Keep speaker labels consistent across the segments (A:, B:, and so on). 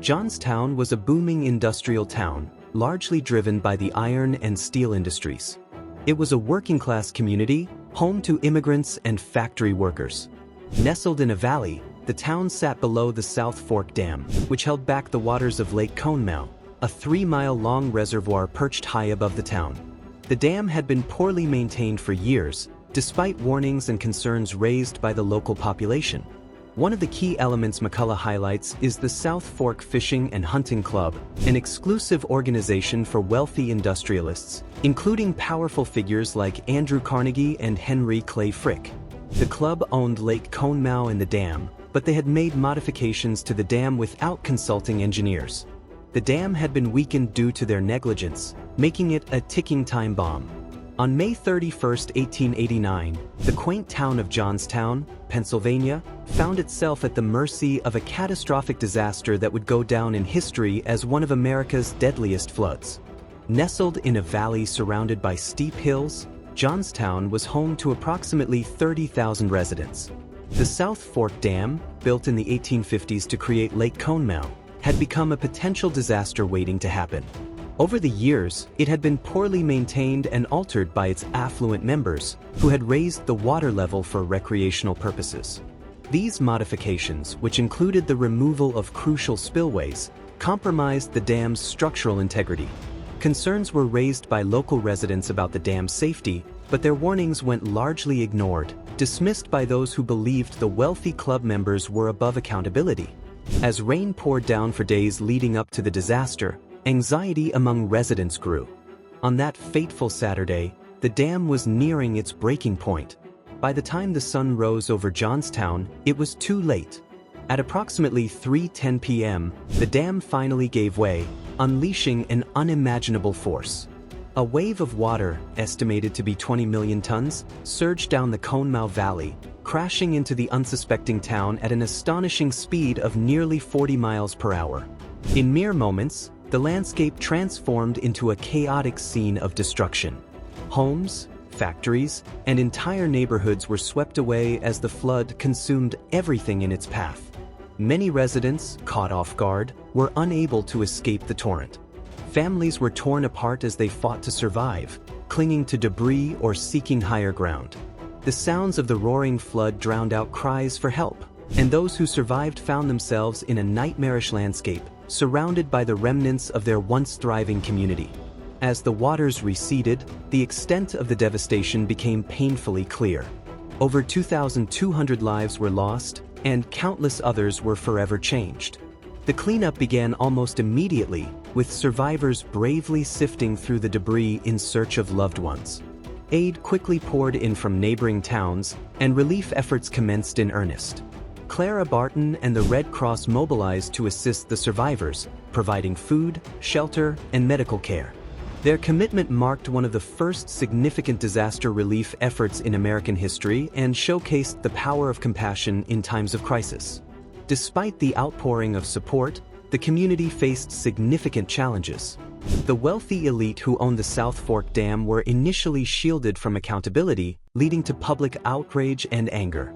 A: Johnstown was a booming industrial town, largely driven by the iron and steel industries. It was a working-class community, home to immigrants and factory workers. Nestled in a valley, the town sat below the South Fork Dam, which held back the waters of Lake Conemaugh, a 3-mile-long reservoir perched high above the town. The dam had been poorly maintained for years, despite warnings and concerns raised by the local population. One of the key elements McCullough highlights is the South Fork Fishing and Hunting Club, an exclusive organization for wealthy industrialists, including powerful figures like Andrew Carnegie and Henry Clay Frick. The club owned Lake Conemaugh and the dam, but they had made modifications to the dam without consulting engineers. The dam had been weakened due to their negligence, making it a ticking time bomb. On May 31, 1889, the quaint town of Johnstown, Pennsylvania, found itself at the mercy of a catastrophic disaster that would go down in history as one of America's deadliest floods. Nestled in a valley surrounded by steep hills, Johnstown was home to approximately 30,000 residents. The South Fork Dam, built in the 1850s to create Lake Conemaugh, had become a potential disaster waiting to happen. Over the years, it had been poorly maintained and altered by its affluent members, who had raised the water level for recreational purposes. These modifications, which included the removal of crucial spillways, compromised the dam's structural integrity. Concerns were raised by local residents about the dam's safety, but their warnings went largely ignored, dismissed by those who believed the wealthy club members were above accountability. As rain poured down for days leading up to the disaster, anxiety among residents grew. On that fateful Saturday, the dam was nearing its breaking point. By the time the sun rose over Johnstown, it was too late. At approximately 3:10 p.m., the dam finally gave way, unleashing an unimaginable force. A wave of water, estimated to be 20 million tons, surged down the Conemaugh Valley, crashing into the unsuspecting town at an astonishing speed of nearly 40 miles per hour. In mere moments, the landscape transformed into a chaotic scene of destruction. Homes, factories, and entire neighborhoods were swept away as the flood consumed everything in its path. Many residents, caught off guard, were unable to escape the torrent. Families were torn apart as they fought to survive, clinging to debris or seeking higher ground. The sounds of the roaring flood drowned out cries for help, and those who survived found themselves in a nightmarish landscape, surrounded by the remnants of their once thriving community. As the waters receded, the extent of the devastation became painfully clear. Over 2,200 lives were lost, and countless others were forever changed. The cleanup began almost immediately, with survivors bravely sifting through the debris in search of loved ones. Aid quickly poured in from neighboring towns, and relief efforts commenced in earnest. Clara Barton and the Red Cross mobilized to assist the survivors, providing food, shelter, and medical care. Their commitment marked one of the first significant disaster relief efforts in American history and showcased the power of compassion in times of crisis. Despite the outpouring of support, the community faced significant challenges. The wealthy elite who owned the South Fork Dam were initially shielded from accountability, leading to public outrage and anger.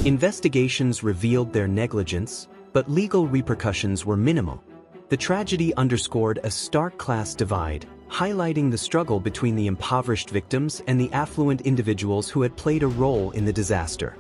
A: Investigations revealed their negligence, but legal repercussions were minimal. The tragedy underscored a stark class divide, highlighting the struggle between the impoverished victims and the affluent individuals who had played a role in the disaster.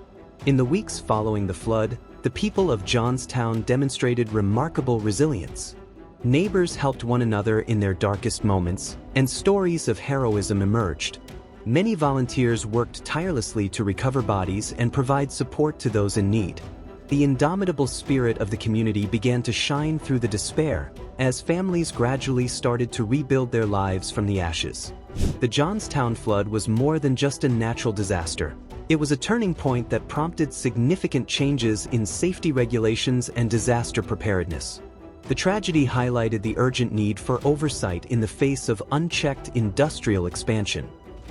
A: In the weeks following the flood, the people of Johnstown demonstrated remarkable resilience. Neighbors helped one another in their darkest moments, and stories of heroism emerged. Many volunteers worked tirelessly to recover bodies and provide support to those in need. The indomitable spirit of the community began to shine through the despair, as families gradually started to rebuild their lives from the ashes. The Johnstown flood was more than just a natural disaster. It was a turning point that prompted significant changes in safety regulations and disaster preparedness. The tragedy highlighted the urgent need for oversight in the face of unchecked industrial expansion.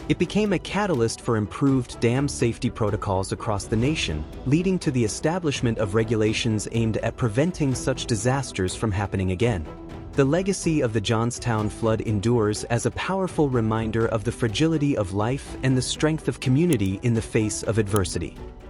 A: It became a catalyst for improved dam safety protocols across the nation, leading to the establishment of regulations aimed at preventing such disasters from happening again. The legacy of the Johnstown flood endures as a powerful reminder of the fragility of life and the strength of community in the face of adversity.